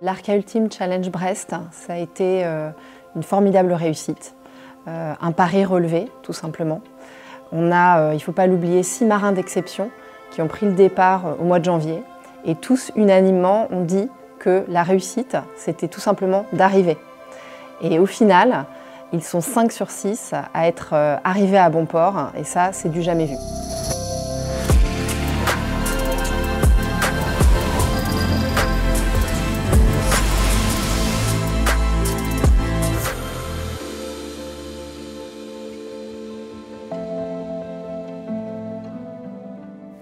L'Arca Ultime Challenge Brest, ça a été une formidable réussite, un pari relevé tout simplement. On a, il ne faut pas l'oublier, 6 marins d'exception qui ont pris le départ au mois de janvier et tous unanimement ont dit que la réussite, c'était tout simplement d'arriver. Et au final, ils sont 5 sur 6 à être arrivés à bon port et ça, c'est du jamais vu.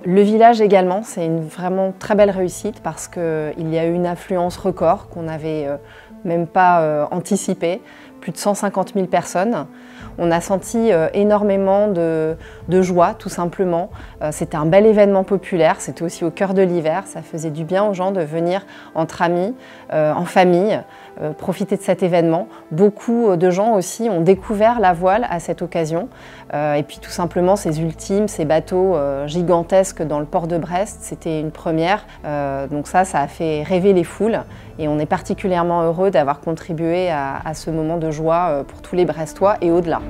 Le village également, c'est une vraiment très belle réussite parce qu'il y a eu une affluence record qu'on n'avait même pas anticipée, plus de 150 000 personnes. On a senti énormément de joie tout simplement. C'était un bel événement populaire, c'était aussi au cœur de l'hiver, ça faisait du bien aux gens de venir entre amis, en famille, profiter de cet événement. Beaucoup de gens aussi ont découvert la voile à cette occasion. Et puis tout simplement ces ultimes, ces bateaux gigantesques dans le port de Brest, c'était une première. Donc ça a fait rêver les foules et on est particulièrement heureux d'avoir contribué à ce moment de joie pour tous les Brestois et au-delà.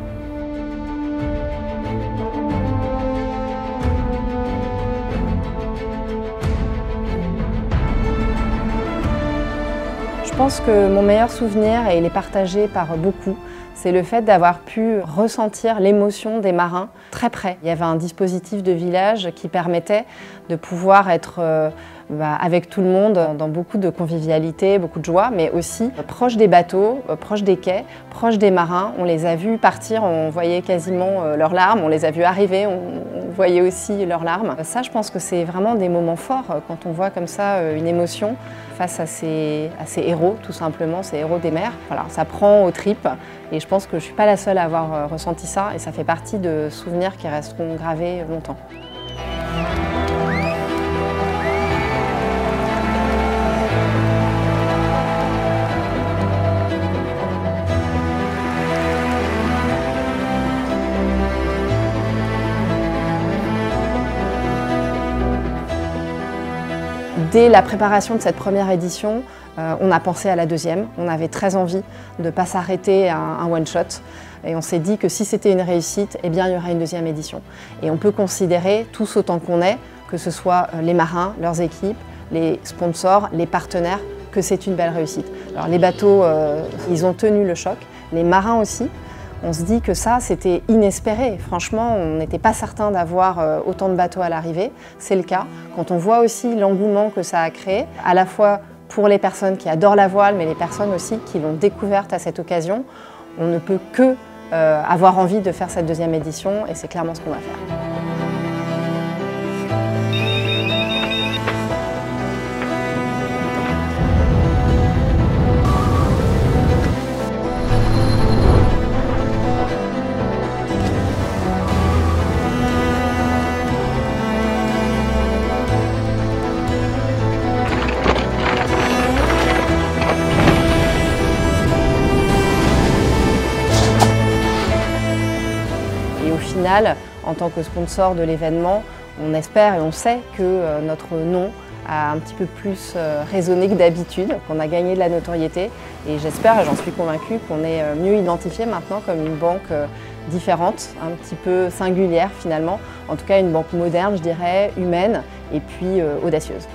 Je pense que mon meilleur souvenir, et il est partagé par beaucoup, c'est le fait d'avoir pu ressentir l'émotion des marins très près. Il y avait un dispositif de village qui permettait de pouvoir être avec tout le monde dans beaucoup de convivialité, beaucoup de joie, mais aussi proche des bateaux, proche des quais, proche des marins. On les a vus partir, on voyait quasiment leurs larmes, on les a vus arriver, on voyait aussi leurs larmes. Ça, je pense que c'est vraiment des moments forts quand on voit comme ça une émotion face à ces héros, tout simplement, ces héros des mers. Voilà, ça prend aux tripes et je pense que je ne suis pas la seule à avoir ressenti ça et ça fait partie de souvenirs qui resteront gravés longtemps. Dès la préparation de cette première édition, on a pensé à la deuxième. On avait très envie de ne pas s'arrêter à un one-shot. Et on s'est dit que si c'était une réussite, eh bien, il y aurait une deuxième édition. Et on peut considérer, tous autant qu'on est, que ce soit les marins, leurs équipes, les sponsors, les partenaires, que c'est une belle réussite. Alors les bateaux, ils ont tenu le choc, les marins aussi. On se dit que ça, c'était inespéré. Franchement, on n'était pas certain d'avoir autant de bateaux à l'arrivée. C'est le cas. Quand on voit aussi l'engouement que ça a créé, à la fois pour les personnes qui adorent la voile, mais les personnes aussi qui l'ont découverte à cette occasion, on ne peut que avoir envie de faire cette deuxième édition et c'est clairement ce qu'on va faire. Au final, en tant que sponsor de l'événement, on espère et on sait que notre nom a un petit peu plus résonné que d'habitude, qu'on a gagné de la notoriété et j'espère et j'en suis convaincue qu'on est mieux identifié maintenant comme une banque différente, un petit peu singulière finalement, en tout cas une banque moderne je dirais, humaine et puis audacieuse.